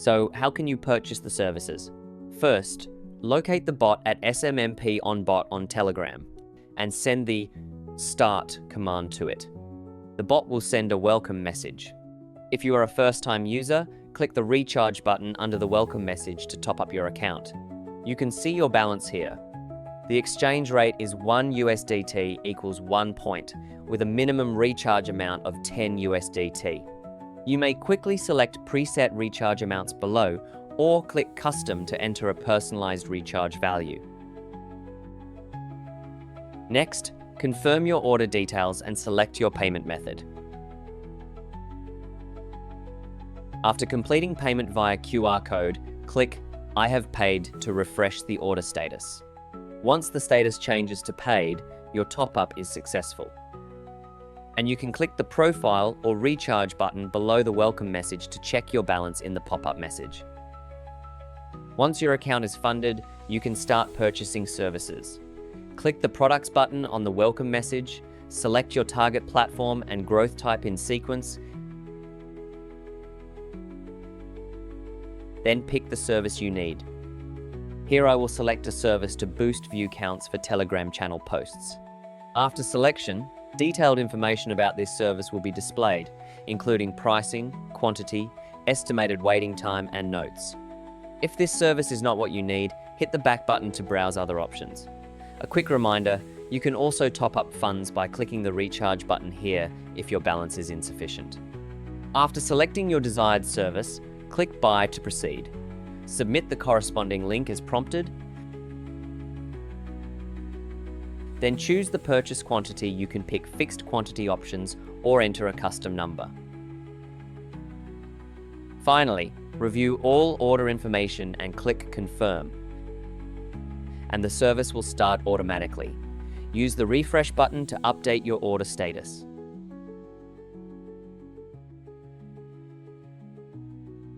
So how can you purchase the services? First, locate the bot at SMMP on bot on Telegram and send the start command to it. The bot will send a welcome message. If you are a first-time user, click the recharge button under the welcome message to top up your account. You can see your balance here. The exchange rate is 1 USDT equals 1 point, with a minimum recharge amount of 10 USDT. You may quickly select preset recharge amounts below or click custom to enter a personalized recharge value. Next, confirm your order details and select your payment method. After completing payment via QR code, click I have paid to refresh the order status. Once the status changes to paid, your top-up is successful. And you can click the profile or recharge button below the welcome message to check your balance in the pop-up message. Once your account is funded, you can start purchasing services. Click the products button on the welcome message, select your target platform and growth type in sequence, then pick the service you need. Here I will select a service to boost view counts for Telegram channel posts. After selection, detailed information about this service will be displayed, including pricing, quantity, estimated waiting time, and notes. If this service is not what you need, hit the back button to browse other options. A quick reminder, you can also top up funds by clicking the recharge button here if your balance is insufficient. After selecting your desired service, click Buy to proceed. Submit the corresponding link as prompted. Then choose the purchase quantity. You can pick fixed quantity options or enter a custom number. Finally, review all order information and click Confirm. And the service will start automatically. Use the refresh button to update your order status.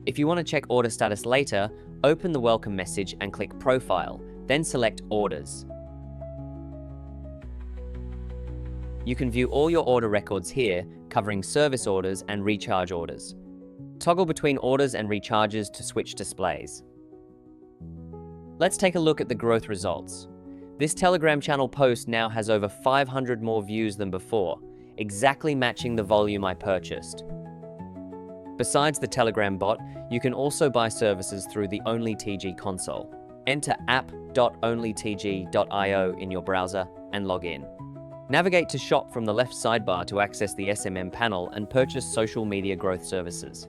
If you want to check order status later, open the welcome message and click Profile, then select Orders. You can view all your order records here, covering service orders and recharge orders. Toggle between orders and recharges to switch displays. Let's take a look at the growth results. This Telegram channel post now has over 500 more views than before, exactly matching the volume I purchased. Besides the Telegram bot, you can also buy services through the OnlyTG console. Enter app.onlytg.io in your browser and log in. Navigate to Shop from the left sidebar to access the SMM panel and purchase social media growth services.